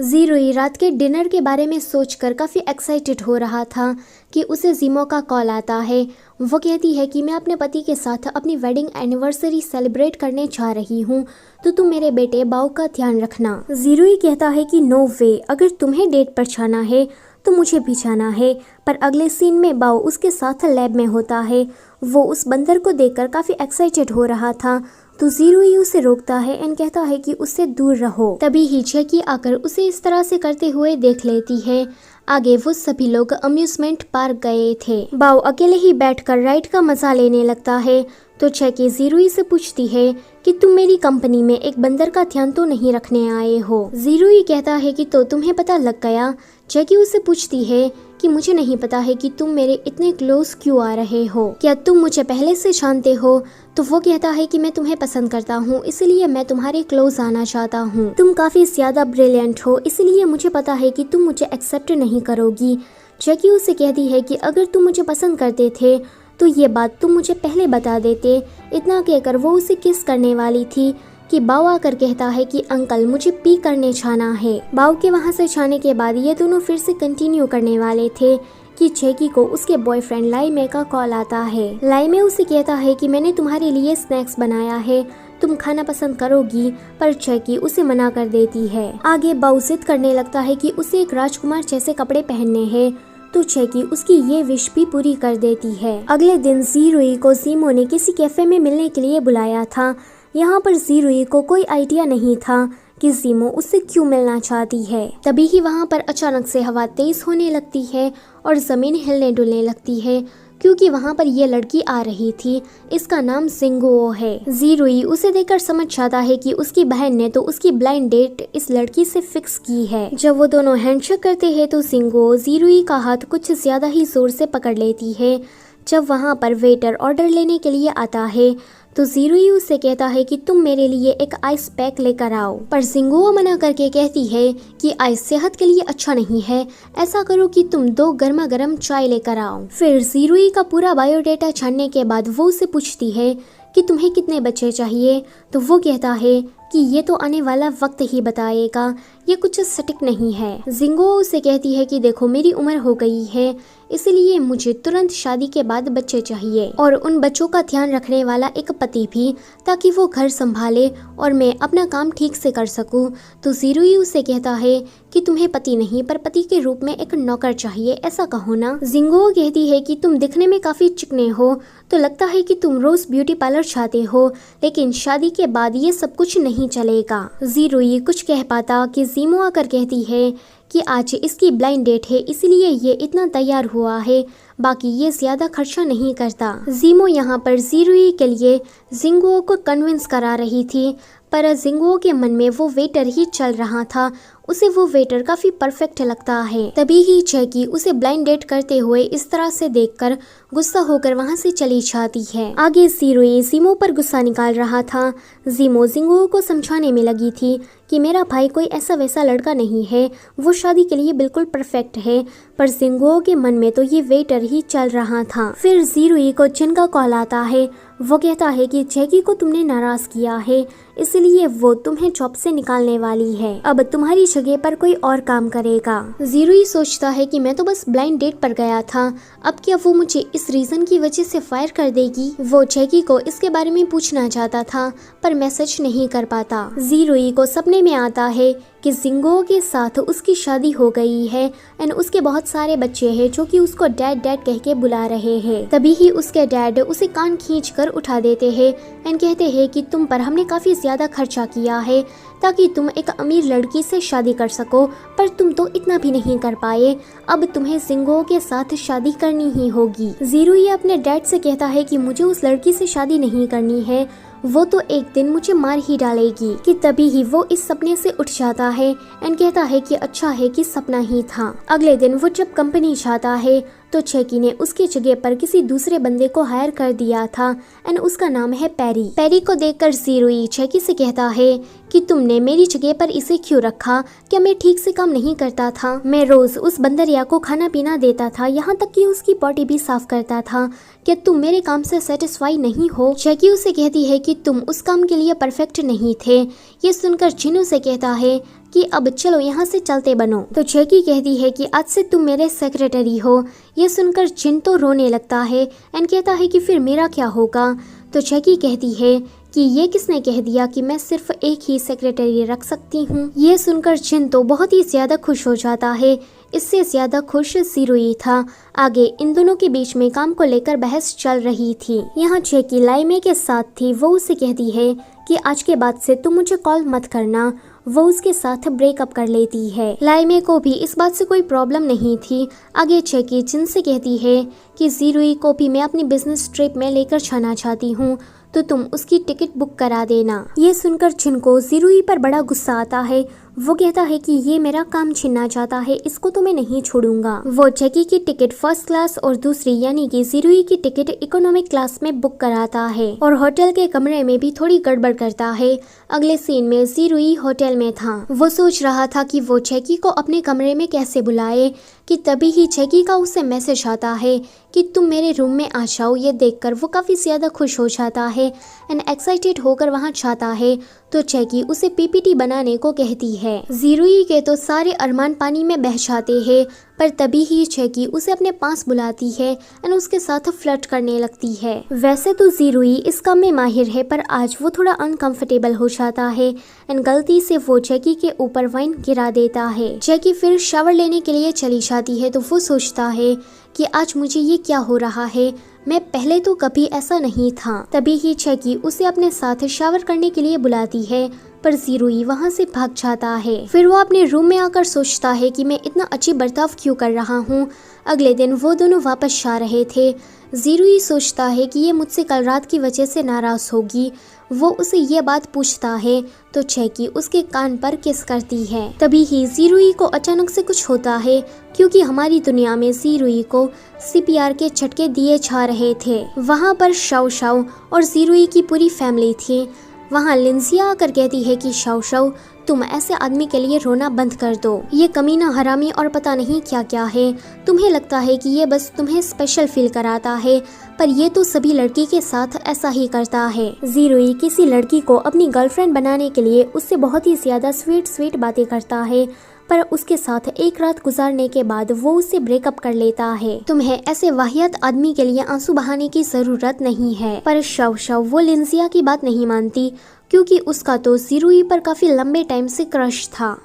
[SPEAKER 1] जीरुई रात के डिनर के बारे में सोचकर काफ़ी एक्साइटेड हो रहा था कि उसे जीमो का कॉल आता है। वो कहती है कि मैं अपने पति के साथ अपनी वेडिंग एनिवर्सरी सेलिब्रेट करने जा रही हूँ, तो तुम मेरे बेटे बाओ का ध्यान रखना। जीरुई कहता है कि नो वे, अगर तुम्हें डेट पर जाना है तो मुझे भी जाना है। पर अगले सीन में बाओ उसके साथ लैब में होता है। वो उस बंदर को देखकर काफ़ी एक्साइटेड हो रहा था, तो जीरुई उसे रोकता है एंड कहता है कि उससे दूर रहो। तभी ही चेकी आकर उसे इस तरह से करते हुए देख लेती है। आगे वो सभी लोग अम्यूजमेंट पार्क गए थे। बाओ अकेले ही बैठकर राइड का मजा लेने लगता है, तो चेकी जीरुई से पूछती है कि तुम मेरी कंपनी में एक बंदर का ध्यान तो नहीं रखने आए हो। जीरुई कहता है कि तो तुम्हें पता लग गया। चेकी उससे पूछती है कि मुझे नहीं पता है कि तुम मेरे इतने क्लोज क्यों आ रहे हो, क्या तुम मुझे पहले से जानते हो। तो वो कहता है कि मैं तुम्हें पसंद करता हूँ, इसलिए मैं तुम्हारे क्लोज आना चाहता हूँ। तुम काफी ज्यादा ब्रिलियंट हो, इसलिए मुझे पता है कि तुम मुझे एक्सेप्ट नहीं करोगी। चेकी उसे कहती है कि अगर तुम मुझे पसंद करते थे तो ये बात तुम मुझे पहले बता देते। इतना कहकर वो उसे किस करने वाली थी कि बाओ आकर कहता है कि अंकल मुझे पी करने जाना है। बाओ के वहाँ से जाने के बाद ये दोनों फिर से कंटिन्यू करने वाले थे कि चेकी को उसके बॉयफ्रेंड लाइमे का कॉल आता है। लाइमे उसे कहता है कि मैंने तुम्हारे लिए स्नैक्स बनाया है, तुम खाना पसंद करोगी, पर चेकी उसे मना कर देती है। आगे बाओ जिद करने लगता है कि उसे एक राजकुमार जैसे कपड़े पहनने हैं, तो चेकी उसकी ये विश भी पूरी कर देती है। अगले दिन जीरुई को जीमो ने किसी कैफे में मिलने के लिए बुलाया था। यहाँ पर जीरुई को कोई आइडिया नहीं था कि जीमो उससे क्यों मिलना चाहती है। तभी ही वहाँ पर अचानक से हवा तेज होने लगती है और जमीन हिलने डुलने लगती है, क्योंकि वहाँ पर ये लड़की आ रही थी। इसका नाम जिंगुओ है। जीरुई उसे देखकर समझ जाता है कि उसकी बहन ने तो उसकी ब्लाइंड डेट इस लड़की से फिक्स की है। जब वो दोनों हैंडशेक करते हैं तो जिंगुओ जीरुई का हाथ कुछ ज्यादा ही जोर से पकड़ लेती है। जब वहाँ पर वेटर ऑर्डर लेने के लिए आता है तो जीरुई उससे कहता है कि तुम मेरे लिए एक आइस पैक लेकर आओ, पर जिंगुओ मना करके कहती है कि आइस सेहत के लिए अच्छा नहीं है, ऐसा करो कि तुम 2 गर्मा गर्म चाय लेकर आओ। फिर जीरुई का पूरा बायोडेटा जानने के बाद वो उसे पूछती है कि तुम्हें कितने बच्चे चाहिए, तो वो कहता है कि ये तो आने वाला वक्त ही बताएगा, ये कुछ सटीक नहीं है। जिंगुओ उसे कहती है कि देखो मेरी उम्र हो गई है, इसलिए मुझे तुरंत शादी के बाद बच्चे चाहिए और उन बच्चों का ध्यान रखने वाला एक पति भी, ताकि वो घर संभाले और मैं अपना काम ठीक से कर सकूं। तो जीरुई उसे कहता है कि तुम्हें पति नहीं पर पति के रूप में एक नौकर चाहिए, ऐसा कहो ना। जिंगुओ कहती है कि तुम दिखने में काफी चिकने हो, तो लगता है कि तुम रोज ब्यूटी पार्लर जाते हो, लेकिन शादी के बाद ये सब कुछ नहीं चलेगा। जीरुई कुछ कह पाता कि जीमो आकर कहती है कि आज इसकी ब्लाइंड डेट है, इसलिए ये इतना तैयार हुआ है, बाकी ये ज्यादा खर्चा नहीं करता। जीमो यहाँ पर जीरुई के लिए जिंगुओ को कन्विंस करा रही थी, पर जिंगुओ के मन में वो वेटर ही चल रहा था। उसे वो वेटर काफी परफेक्ट लगता है। तभी ही चेकी उसे ब्लाइंड डेट करते हुए इस तरह से देखकर गुस्सा होकर वहाँ से चली जाती है। आगे जीरुई जीमो पर गुस्सा निकाल रहा था। जीमो जिंगुओ को समझाने में लगी थी कि मेरा भाई कोई ऐसा वैसा लड़का नहीं है, वो शादी के लिए बिल्कुल परफेक्ट है, पर जिंगुओ के मन में तो ये वेटर ही चल रहा था। फिर जीरुई को चिन का कॉल आता है। वो कहता है कि जैकी को तुमने नाराज किया है, इसलिए वो तुम्हें जॉब से निकालने वाली है। अब तुम्हारी जगह पर कोई और काम करेगा। ज़ीरुई सोचता है कि मैं तो बस ब्लाइंड डेट पर गया था, अब क्या वो मुझे इस रीजन की वजह से फायर कर देगी। वो जैकी को इसके बारे में पूछना चाहता था पर मैसेज नहीं कर पाता। ज़ीरुई को सपने में आता है कि जिंगो के साथ उसकी शादी हो गई है एंड उसके बहुत सारे बच्चे हैं जो कि उसको डैड डैड कह के बुला रहे हैं। तभी ही उसके डैड उसे कान खींच कर उठा देते हैं एंड कहते हैं कि तुम पर हमने काफी ज्यादा खर्चा किया है ताकि तुम एक अमीर लड़की से शादी कर सको, पर तुम तो इतना भी नहीं कर पाए। अब तुम्हें जिंगो के साथ शादी करनी ही होगी। ज़ीरुई अपने डैड से कहता है कि मुझे उस लड़की से शादी नहीं करनी है, वो तो एक दिन मुझे मार ही डालेगी। कि तभी ही वो इस सपने से उठ जाता है एंड कहता है कि अच्छा है कि सपना ही था। अगले दिन वो जब कंपनी जाता है तो जैकी ने उसकी जगह पर किसी दूसरे बंदे को हायर कर दिया था एंड उसका नाम है पेरी। पेरी को देखकर ज़ीरुई जैकी से कहता है कि तुमने मेरी जगह पर इसे क्यों रखा, क्या मैं ठीक से काम नहीं करता था? मैं रोज उस बंदरिया को खाना पीना देता था, यहाँ तक कि उसकी पॉटी भी साफ करता था। क्या तुम मेरे काम से सेटिस्फाई नहीं हो? जैकी उसे कहती है कि तुम उस काम के लिए परफेक्ट नहीं थे। ये सुनकर जिन उसे कहता है कि अब चलो यहाँ से चलते बनो। तो जैकी कहती है कि आज से तुम मेरे सेक्रेटरी हो। ये सुनकर जिन तो रोने लगता है एंड कहता है कि फिर मेरा क्या होगा? तो जैकी कहती है कि ये किसने कह दिया कि मैं सिर्फ एक ही सेक्रेटरी रख सकती हूँ। ये सुनकर जिन तो बहुत ही ज्यादा खुश हो जाता है। इससे ज्यादा खुश ज़ीरुई था। आगे इन दोनों के बीच में काम को लेकर बहस चल रही थी। यहाँ जैकी लाइमे के साथ थी। वो उसे कहती है कि आज के बाद से तुम मुझे कॉल मत करना। वो उसके साथ ब्रेकअप कर लेती है। लाइमे को भी इस बात से कोई प्रॉब्लम नहीं थी। आगे जैकी जिन से कहती है कि ज़ीरुई को भी मैं अपनी बिजनेस ट्रिप में लेकर जाना चाहती हूँ, तो तुम उसकी टिकट बुक करा देना। ये सुनकर जिन को ज़ीरुई पर बड़ा गुस्सा आता है। वो कहता है कि ये मेरा काम छीनना चाहता है, इसको तो मैं नहीं छोड़ूंगा। वो जैकी की टिकट फर्स्ट क्लास और दूसरी यानी कि ज़ीरुई की टिकट इकोनॉमिक क्लास में बुक कराता है और होटल के कमरे में भी थोड़ी गड़बड़ करता है। अगले सीन में ज़ीरुई होटल में था। वो सोच रहा था कि वो जैकी को अपने कमरे में कैसे बुलाए कि तभी ही जैकी का उसे मैसेज आता है कि तुम मेरे रूम में आ जाओ। ये देखकर वो काफी ज्यादा खुश हो जाता है एंड एक्साइटेड होकर वहां जाता है। तो जैकी उसे पीपीटी बनाने को कहती है। ज़ीरुई के तो सारे अरमान पानी में बह जाते हैं, पर तभी ही जैकी उसे अपने पास बुलाती है एंड उसके साथ फ्लर्ट करने लगती है। वैसे तो ज़ीरुई इस काम में माहिर है, पर आज वो थोड़ा अनकंफर्टेबल हो जाता है एंड गलती से वो जैकी के ऊपर वाइन गिरा देता है। जैकी फिर शावर लेने के लिए चली जाती है तो वो सोचता है कि आज मुझे ये क्या हो रहा है, मैं पहले तो कभी ऐसा नहीं था। तभी ही जैकी उसे अपने साथ शावर करने के लिए बुलाती है, पर ज़ीरुई वहाँ से भाग जाता है। फिर वो अपने रूम में आकर सोचता है कि मैं इतना अजीब बर्ताव क्यों कर रहा हूँ। अगले दिन वो दोनों वापस जा रहे थे। ज़ीरुई सोचता है कि ये मुझसे कल रात की वजह से नाराज होगी। वो उसे ये बात पूछता है तो जैकी उसके कान पर किस करती है। तभी ही ज़ीरुई को अचानक से कुछ होता है, क्योंकि हमारी दुनिया में ज़ीरुई को CPR के झटके दिए जा रहे थे। वहाँ पर शाओ शाओ और ज़ीरुई की पूरी फैमिली थी। वहाँ लिंजिया आकर कहती है कि शाओ शाओ तुम ऐसे आदमी के लिए रोना बंद कर दो, ये कमीना हरामी और पता नहीं क्या क्या है। तुम्हें लगता है कि ये बस तुम्हें स्पेशल फील कराता है, पर ये तो सभी लड़की के साथ ऐसा ही करता है। ज़ीरुई किसी लड़की को अपनी गर्लफ्रेंड बनाने के लिए उससे बहुत ही ज्यादा स्वीट बातें करता है, पर उसके साथ एक रात गुजारने के बाद वो उससे ब्रेकअप कर लेता है। तुम्हें ऐसे वाहियात आदमी के लिए आंसू बहाने की जरूरत नहीं है। पर शाओ शाओ वो लिंजिया की बात नहीं मानती, क्योंकि उसका तो ज़ीरुई पर काफी लंबे टाइम से क्रश था।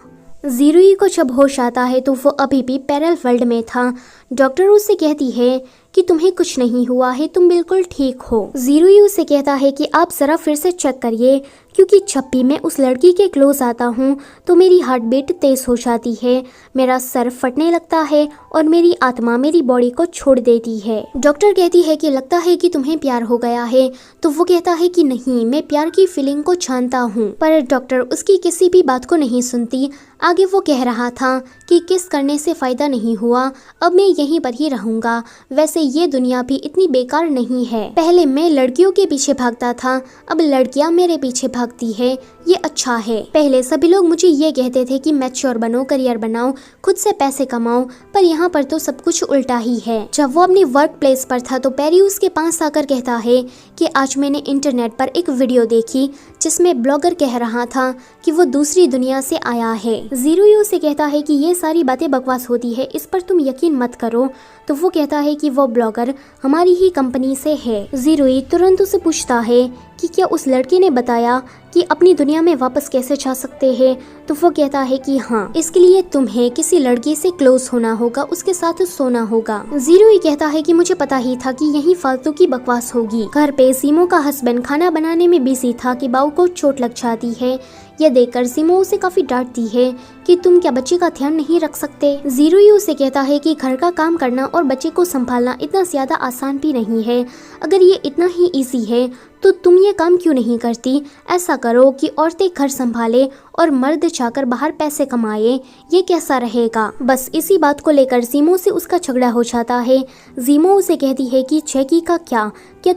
[SPEAKER 1] ज़ीरुई को जब होश आता है तो वो अभी भी पैरल वर्ल्ड में था। डॉक्टर उससे कहती है कि तुम्हें कुछ नहीं हुआ है, तुम बिल्कुल ठीक हो। ज़ीरुई उसे कहता है कि आप जरा फिर से चेक करिए, क्योंकि जब भी मैं उस लड़की के क्लोज आता हूँ तो मेरी हार्ट बीट तेज हो जाती है, मेरा सर फटने लगता है और मेरी आत्मा मेरी बॉडी को छोड़ देती है। डॉक्टर कहती है कि लगता है कि तुम्हें प्यार हो गया है, तो वो कहता है कि नहीं, मैं प्यार की फीलिंग को जानता हूँ। पर डॉक्टर उसकी किसी भी बात को नहीं सुनती। आगे वो कह रहा था कि किस करने से फायदा नहीं हुआ, अब मैं यहीं पर ही रहूंगा। वैसे ये दुनिया भी इतनी बेकार नहीं है। पहले मैं लड़कियों के पीछे भागता था, अब लड़कियां मेरे पीछे भागती है। ये अच्छा है। पहले सभी लोग मुझे ये कहते थे कि मैच्योर बनो, करियर बनाओ, खुद से पैसे कमाओ, पर यहाँ पर तो सब कुछ उल्टा ही है। जब वो अपनी वर्क प्लेस पर था तो पेरी उसके पास आकर कहता है कि आज मैंने इंटरनेट पर एक वीडियो देखी जिसमें ब्लॉगर कह रहा था कि वो दूसरी दुनिया से आया है। ज़ीरुई उसे कहता है कि ये सारी बातें बकवास होती है, इस पर तुम यकीन मत करो। तो वो कहता है कि वो ब्लॉगर हमारी ही कंपनी से है। ज़ीरुई तुरंत उसे पूछता है कि क्या उस लड़के ने बताया कि अपनी दुनिया में वापस कैसे जा सकते हैं। तो वो कहता है कि हाँ, इसके लिए तुम्हें किसी लड़की से क्लोज होना होगा, उसके साथ सोना होगा। ज़ीरुई कहता है कि मुझे पता ही था कि यही फालतू की बकवास होगी। घर पे सीमो का हस्बैंड खाना बनाने में बिजी था कि बाऊ को चोट लग जाती है। यह देखकर सीमो उसे काफी डांटती है कि तुम क्या बच्चे का ध्यान नहीं रख सकते। ज़ीरुई उसे कहता है कि घर का काम करना और बच्चे को संभालना इतना ज्यादा आसान भी नहीं है। अगर ये इतना ही इजी है तो तुम ये काम क्यों नहीं करती। ऐसा करो कि औरतें घर संभाले और मर्द जाकर बाहर पैसे कमाए, ये कैसा रहेगा। बस इसी बात को लेकर ज़ीमो से उसका झगड़ा हो जाता है। ज़ीमो उसे कहती है कि जैकी का क्या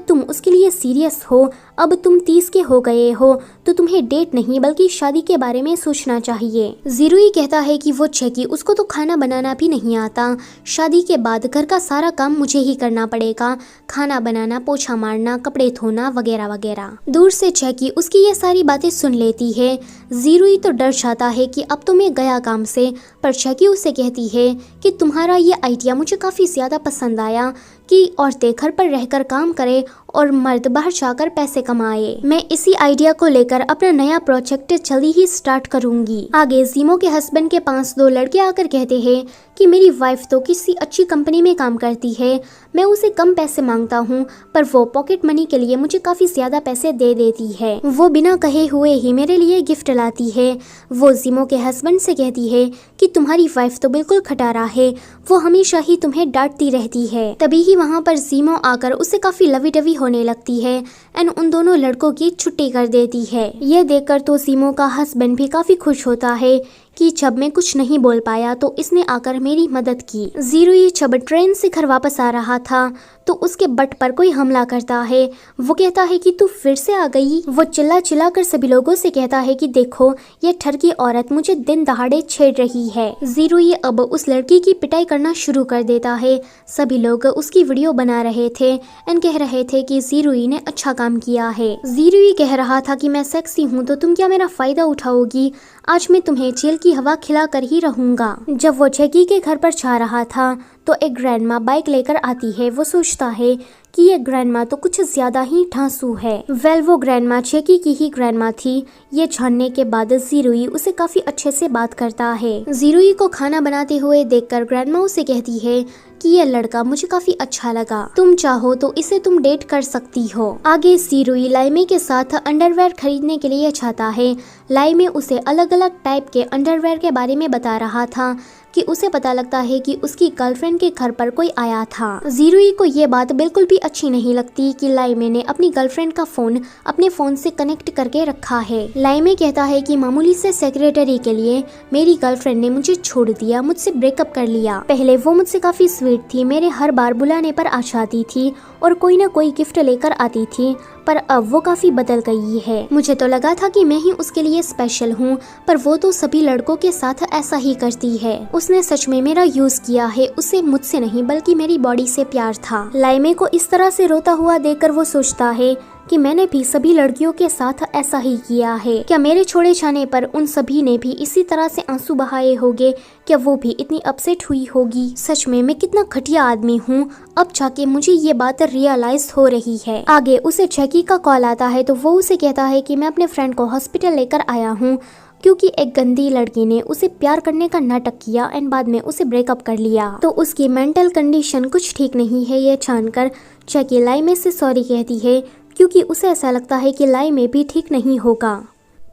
[SPEAKER 1] तुम उसके लिए सीरियस हो। अब तुम 30 के हो गए हो तो तुम्हें डेट नहीं बल्कि शादी के बारे में सोचना चाहिए। ज़ीरुई कहता है कि वो जैकी, उसको तो खाना बनाना भी नहीं आता। शादी के बाद घर का सारा काम मुझे ही करना पड़ेगा, खाना बनाना, पोछा मारना, कपड़े धोना वगैरह वगैरह। दूर से जैकी उसकी ये सारी बातें सुन लेती है। ज़ीरुई तो डर जाता है कि अब तो मैं गया काम से, पर जैकी उसे कहती है कि तुम्हारा ये आइडिया मुझे काफ़ी ज़्यादा पसंद आया कि औरतें घर पर रहकर काम करें और मर्द बाहर जाकर पैसे कमाए। मैं इसी आइडिया को लेकर अपना नया प्रोजेक्ट जल्दी ही स्टार्ट करूंगी। आगे ज़ीमो के हस्बैंड के पास 2 लड़के आकर कहते हैं कि मेरी वाइफ तो किसी अच्छी कंपनी में काम करती है, मैं उसे कम पैसे मांगता हूँ पर वो पॉकेट मनी के लिए मुझे काफ़ी ज़्यादा पैसे दे देती है। वो बिना कहे हुए ही मेरे लिए गिफ्ट लाती है। वो ज़ीमो के हस्बैंड से कहती है कि तुम्हारी वाइफ तो बिल्कुल खटारा है, वो हमेशा ही तुम्हें डांटती रहती है। तभी ही वहाँ पर ज़ीमो आकर उससे काफ़ी लवी डवी होने लगती है एंड उन दोनों लड़कों की छुट्टी कर देती है। ये देखकर तो ज़ीमो का हस्बैंड भी काफ़ी खुश होता है कि जब मैं कुछ नहीं बोल पाया तो इसने आकर मेरी मदद की। ज़ीरुई जब ट्रेन से घर वापस आ रहा था तो उसके बट पर कोई हमला करता है। वो कहता है कि तू फिर से आ गई। वो चिल्ला चिल्ला कर सभी लोगों से कहता है कि देखो ये ठरकी औरत मुझे दिन दहाड़े छेड़ रही है। ज़ीरुई अब उस लड़की की पिटाई करना शुरू कर देता है। सभी लोग उसकी वीडियो बना रहे थे एंड कह रहे थे कि ज़ीरुई ने अच्छा काम किया है। ज़ीरुई कह रहा था कि मैं सेक्सी हूँ तो तुम क्या मेरा फायदा उठाओगी, आज मैं तुम्हें जेल की हवा खिला कर ही रहूंगा। जब वो जैकी के घर पर जा रहा था तो एक ग्रैंडमा बाइक लेकर आती है। वो सोचता है कि ये ग्रैंडमा तो कुछ ज्यादा ही ठांसू है। वो ग्रैंडमा जैकी की ही ग्रैंडमा थी। ये जानने के बाद ज़ीरुई उसे काफी अच्छे से बात करता है। ज़ीरुई को खाना बनाते हुए देखकर ग्रैंडमा उसे कहती है कि ये लड़का मुझे काफी अच्छा लगा, तुम चाहो तो इसे तुम डेट कर सकती हो। आगे ज़ीरुई लाइमे के साथ अंडरवेयर खरीदने के लिए जाता है। लाइमे उसे अलग अलग टाइप के अंडरवेयर के बारे में बता रहा था कि उसे पता लगता है कि उसकी गर्लफ्रेंड के घर पर कोई आया था। ज़ीरुई को ये बात बिल्कुल भी अच्छी नहीं लगती कि लाइमे ने अपनी गर्लफ्रेंड का फोन अपने फोन से कनेक्ट करके रखा है। लाइमे कहता है कि मामूली से सेक्रेटरी के लिए मेरी गर्लफ्रेंड ने मुझे छोड़ दिया, मुझसे ब्रेकअप कर लिया। पहले वो मुझसे काफी स्वीट थी, मेरे हर बार बुलाने पर आ जाती थी और कोई ना कोई गिफ्ट लेकर आती थी, पर अब वो काफी बदल गई है। मुझे तो लगा था कि मैं ही उसके लिए स्पेशल हूँ, पर वो तो सभी लड़कों के साथ ऐसा ही करती है। उसने सच में मेरा यूज किया है, उसे मुझसे नहीं बल्कि मेरी बॉडी से प्यार था। लाइमे को इस तरह से रोता हुआ देखकर वो सोचता है कि मैंने भी सभी लड़कियों के साथ ऐसा ही किया है। क्या मेरे छोड़े जाने पर उन सभी ने भी इसी तरह से आंसू बहाए होंगे? क्या वो भी इतनी अपसेट हुई होगी? सच में मैं कितना घटिया आदमी हूँ, अब जाके मुझे ये बात रियलाइज हो रही है। आगे उसे जैकी का कॉल आता है तो वो उसे कहता है कि मैं अपने फ्रेंड को हॉस्पिटल लेकर आया हूँ क्योंकि एक गंदी लड़की ने उसे प्यार करने का नाटक किया एंड बाद में उसे ब्रेकअप कर लिया, तो उसकी मेंटल कंडीशन कुछ ठीक नहीं है। ये जानकर जैकी लाइमे से सॉरी कहती है क्योंकि उसे ऐसा लगता है कि लाइमे भी ठीक नहीं होगा।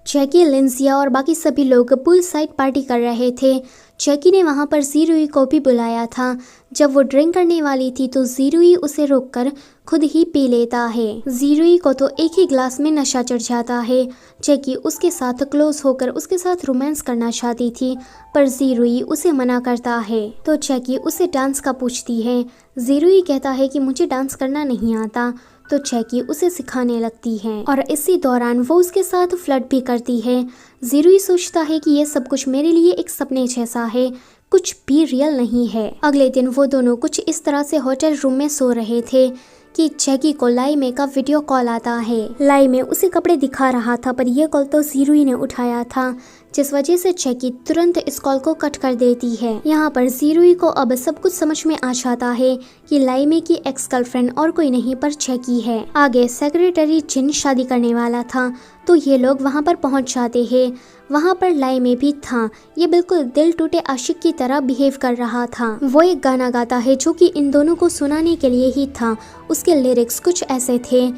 [SPEAKER 1] जैकी, लिंजिया और बाकी सभी लोग पूल साइड पार्टी कर रहे थे। जैकी ने वहाँ पर ज़ीरुई को भी बुलाया था। जब वो ड्रिंक करने वाली थी तो ज़ीरुई उसे रोककर खुद ही पी लेता है। जीरुई को तो एक ही ग्लास में नशा चढ़ जाता है। जैकी उसके साथ क्लोज होकर उसके साथ रोमांस करना चाहती थी, पर जीरुई उसे मना करता है। तो जैकी उसे डांस का पूछती है। जीरुई कहता है कि मुझे डांस करना नहीं आता, तो जैकी उसे सिखाने लगती है और इसी दौरान वो उसके साथ फ्लर्ट भी करती है। जीरुई सोचता है कि ये सब कुछ मेरे लिए एक सपने जैसा है, कुछ भी रियल नहीं है। अगले दिन वो दोनों कुछ इस तरह से होटल रूम में सो रहे थे कि जैकी को लाइमे का वीडियो कॉल आता है। लाइमे उसे कपड़े दिखा रहा था, पर यह कॉल तो जीरुई ने उठाया था, जिस वजह से जैकी तुरंत इस कॉल को कट कर देती है। यहाँ पर जीरुई को अब सब कुछ समझ में आ जाता है कि लाइमे की एक्स गर्लफ्रेंड और कोई नहीं पर जैकी है। आगे सेक्रेटरी जिन शादी करने वाला था, तो ये लोग वहाँ पर पहुँच जाते हैं। वहाँ पर लाइमे भी था। ये बिल्कुल दिल टूटे आशिक की तरह बिहेव कर रहा था। वो एक गाना गाता है जो कि इन दोनों को सुनाने के लिए ही था। उसके लिरिक्स कुछ ऐसे थे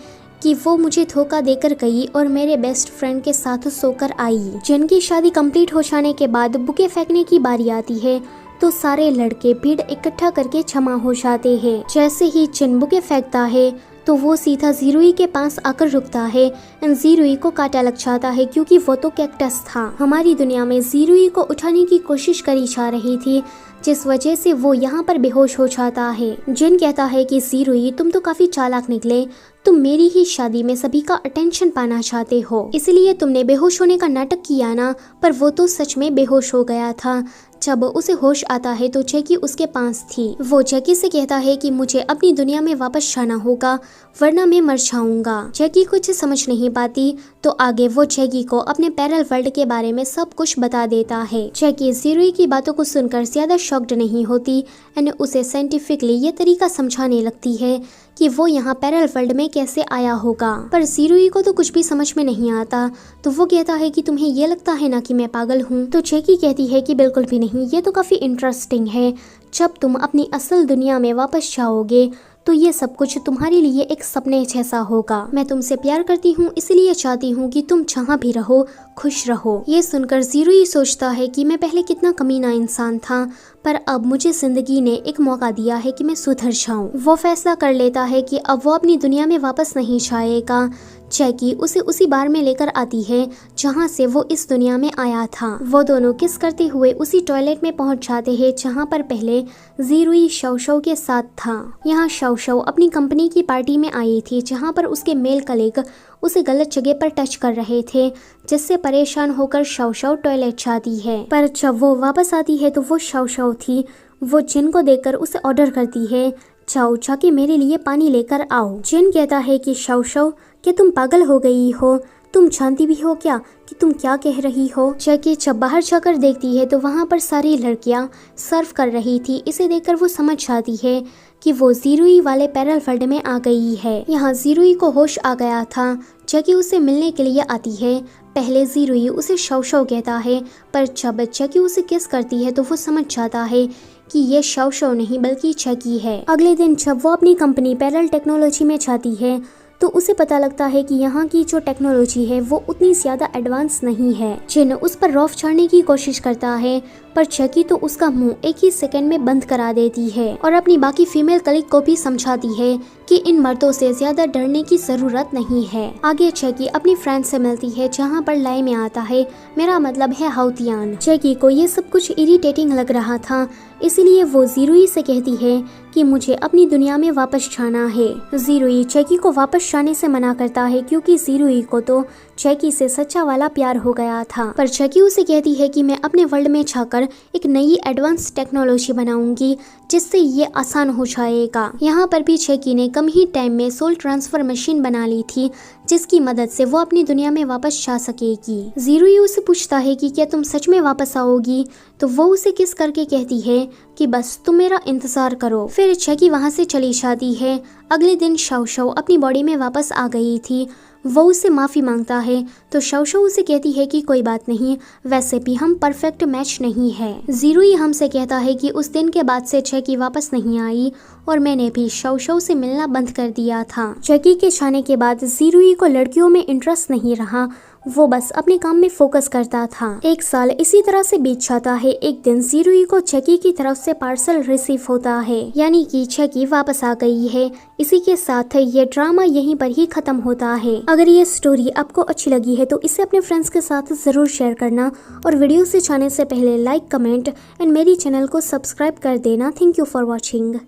[SPEAKER 1] कि वो मुझे धोखा देकर गई और मेरे बेस्ट फ्रेंड के साथ सोकर आई। जिनकी शादी कंप्लीट हो जाने के बाद बुके फेंकने की बारी आती है, तो सारे लड़के भीड़ इकट्ठा करके जमा हो जाते हैं। जैसे ही जिन बुके फेंकता है, तो वो सीधा जीरुई के पास आकर रुकता है। जीरुई को कांटा लग जाता है क्योंकि वो तो कैक्टस था। हमारी दुनिया में जीरुई को उठाने की कोशिश करी जा रही थी, जिस वजह से वो यहाँ पर बेहोश हो जाता है। जिन कहता है कि जीरुई, तुम तो काफी चालाक निकले, तुम मेरी ही शादी में सभी का अटेंशन पाना चाहते हो, इसलिए तुमने बेहोश होने का नाटक किया ना। पर वो तो सच में बेहोश हो गया था। जब उसे होश आता है तो जैकी उसके पास थी। वो जैकी से कहता है कि मुझे अपनी दुनिया में वापस जाना होगा, वरना मैं मर जाऊंगा। जैकी कुछ समझ नहीं पाती, तो आगे वो जैकी को अपने पैरल वर्ल्ड के बारे में सब कुछ बता देता है। जैकी जीरुई की बातों को सुनकर ज्यादा शॉक्ड नहीं होती एंड उसे साइंटिफिकली ये तरीका समझाने लगती है कि वो यहाँ पैरल वर्ल्ड में कैसे आया होगा। पर जीरुई को तो कुछ भी समझ में नहीं आता, तो वो कहता है कि तुम्हें ये लगता है ना कि मैं पागल हूँ। तो जैकी कहती है कि बिल्कुल भी नहीं, ये तो काफी इंटरेस्टिंग है। जब तुम अपनी असल दुनिया में वापस जाओगे तो ये सब कुछ तुम्हारे लिए एक सपने जैसा होगा। मैं तुमसे प्यार करती हूँ, इसलिए चाहती हूँ कि तुम जहाँ भी रहो खुश रहो। ये सुनकर जीरुई सोचता है कि मैं पहले कितना कमीना इंसान था, पर अब मुझे जिंदगी ने एक मौका दिया है कि मैं सुधर जाऊं। वो फैसला कर लेता है कि अब वो अपनी दुनिया में वापस नहीं जाएगा। जैकी उसे उसी बार में लेकर आती है जहाँ से वो इस दुनिया में आया था। वो दोनों किस करते हुए उसी टॉयलेट में पहुँच जाते हैं जहाँ पर पहले जीरुई शौशौ के साथ था। यहाँ शौशौ अपनी कंपनी की पार्टी में आई थी, जहाँ पर उसके मेल कलीग उसे गलत जगह पर टच कर रहे थे, जिससे परेशान होकर शौशौ टॉयलेट जाती है। पर जब वो वापस आती है तो वो शौशौ थी। वो जिन को देखकर उसे ऑर्डर करती है, जाओ जाके मेरे लिए पानी लेकर आओ। जिन कहता है कि शौशौ, क्या तुम पागल हो गई हो? तुम जानती भी हो क्या कि तुम क्या कह रही हो? जैकी जब बाहर जाकर देखती है तो वहाँ पर सारी लड़कियाँ सर्व कर रही थी। इसे देखकर वो समझ जाती है कि वो जीरुई वाले पैरल वर्ल्ड में आ गई है। यहाँ जीरुई को होश आ गया था। जैकी उसे मिलने के लिए आती है। पहले जीरुई उसे शौशौ कहता है, पर जब जैकी उसे किस करती है तो वो समझ जाता है कि ये शौशौ नहीं बल्कि जैकी है। अगले दिन जब वो अपनी कंपनी पैरल टेक्नोलॉजी में जाती है तो उसे पता लगता है कि यहाँ की जो टेक्नोलॉजी है वो उतनी ज्यादा एडवांस नहीं है। जिन उस पर रौफ चढ़ने की कोशिश करता है, पर जैकी तो उसका मुंह एक ही सेकंड में बंद करा देती है और अपनी बाकी फीमेल कलीग को भी समझाती है कि इन मर्दों से ज्यादा डरने की जरूरत नहीं है। आगे जैकी अपनी फ्रेंड से मिलती है जहाँ पर लाई में आता है, मेरा मतलब है हाउतियान। जैकी को ये सब कुछ इरिटेटिंग लग रहा था, इसलिए वो जीरुई से कहती है कि मुझे अपनी दुनिया में वापस जाना है। जीरुई जैकी को वापस जाने से मना करता है क्योंकि जीरुई को तो जैकी से सच्चा वाला प्यार हो गया था। पर जैकी उसे कहती है कि मैं अपने वर्ल्ड में जाकर एक नई एडवांस टेक्नोलॉजी बनाऊंगी जिससे ये आसान हो जाएगा। यहाँ पर भी जैकी ने कम ही टाइम में सोल ट्रांसफर मशीन बना ली थी, जिसकी मदद से वो अपनी दुनिया में वापस जा सकेगी। जीरुई उसे पूछता है कि क्या तुम सच में वापस आओगी, तो वो उसे किस करके कहती है कि बस तुम मेरा इंतजार करो। फिर जैकी वहाँ से चली जाती है। अगले दिन शौशौ अपनी बॉडी में वापस आ गई थी। वो उससे माफ़ी मांगता है तो शौशौ उसे कहती है कि कोई बात नहीं, वैसे भी हम परफेक्ट मैच नहीं है। जीरुई हमसे कहता है कि उस दिन के बाद से जैकी वापस नहीं आई और मैंने भी शौशौ से मिलना बंद कर दिया था। जैकी के जाने के बाद जीरुई को लड़कियों में इंटरेस्ट नहीं रहा। वो बस अपने काम में फोकस करता था। एक साल इसी तरह से बीत जाता है। एक दिन जीरुई को चकी की तरफ से पार्सल रिसीव होता है, यानी कि चकी वापस आ गई है। इसी के साथ ये ड्रामा यहीं पर ही खत्म होता है। अगर ये स्टोरी आपको अच्छी लगी है तो इसे अपने फ्रेंड्स के साथ जरूर शेयर करना और वीडियो से जाने से पहले लाइक, कमेंट एंड मेरी चैनल को सब्सक्राइब कर देना। Thank you for watching.